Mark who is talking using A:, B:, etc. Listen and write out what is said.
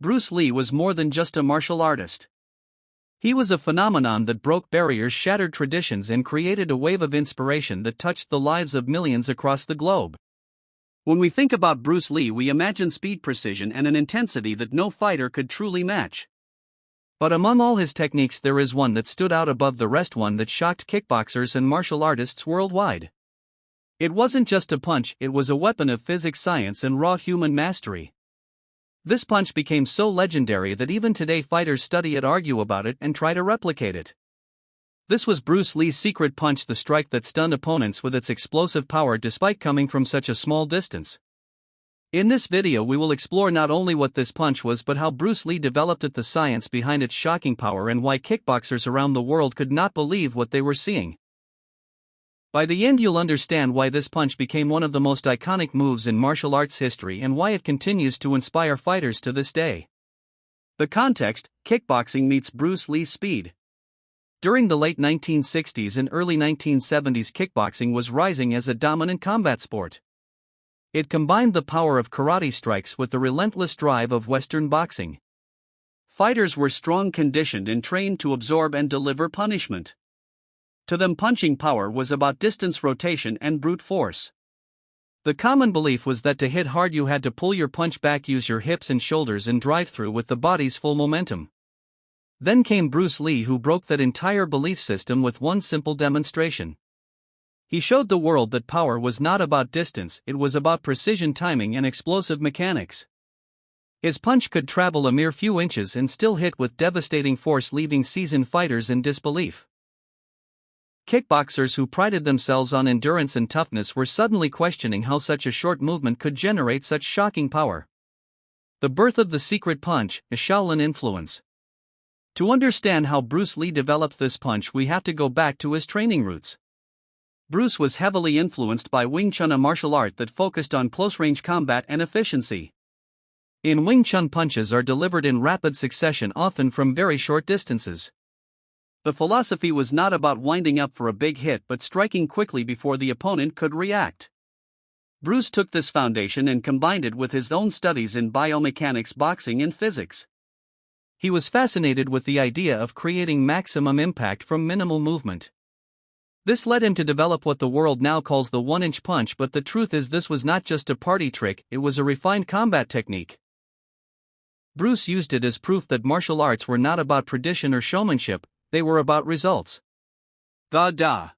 A: Bruce Lee was more than just a martial artist. He was a phenomenon that broke barriers, shattered traditions, and created a wave of inspiration that touched the lives of millions across the globe. When we think about Bruce Lee, we imagine speed, precision, and an intensity that no fighter could truly match. But among all his techniques, there is one that stood out above the rest, one that shocked kickboxers and martial artists worldwide. It wasn't just a punch, it was a weapon of physics, science, and raw human mastery. This punch became so legendary that even today fighters study it, argue about it, and try to replicate it. This was Bruce Lee's secret punch, the strike that stunned opponents with its explosive power despite coming from such a small distance. In this video we will explore not only what this punch was but how Bruce Lee developed it, the science behind its shocking power, and why kickboxers around the world could not believe what they were seeing. By the end you'll understand why this punch became one of the most iconic moves in martial arts history and why it continues to inspire fighters to this day. The context: kickboxing meets Bruce Lee's speed. During the late 1960s and early 1970s, kickboxing was rising as a dominant combat sport. It combined the power of karate strikes with the relentless drive of Western boxing. Fighters were strong, conditioned, and trained to absorb and deliver punishment. To them, punching power was about distance, rotation, and brute force. The common belief was that to hit hard you had to pull your punch back, use your hips and shoulders, and drive through with the body's full momentum. Then came Bruce Lee, who broke that entire belief system with one simple demonstration. He showed the world that power was not about distance, it was about precision, timing, and explosive mechanics. His punch could travel a mere few inches and still hit with devastating force, leaving seasoned fighters in disbelief. Kickboxers who prided themselves on endurance and toughness were suddenly questioning how such a short movement could generate such shocking power. The birth of the secret punch, a Shaolin influence. To understand how Bruce Lee developed this punch, we have to go back to his training roots. Bruce was heavily influenced by Wing Chun, a martial art that focused on close-range combat and efficiency. In Wing Chun, punches are delivered in rapid succession, often from very short distances. The philosophy was not about winding up for a big hit but striking quickly before the opponent could react. Bruce took this foundation and combined it with his own studies in biomechanics, boxing, and physics. He was fascinated with the idea of creating maximum impact from minimal movement. This led him to develop what the world now calls the one-inch punch, but the truth is this was not just a party trick, it was a refined combat technique. Bruce used it as proof that martial arts were not about tradition or showmanship, they were about results. Da.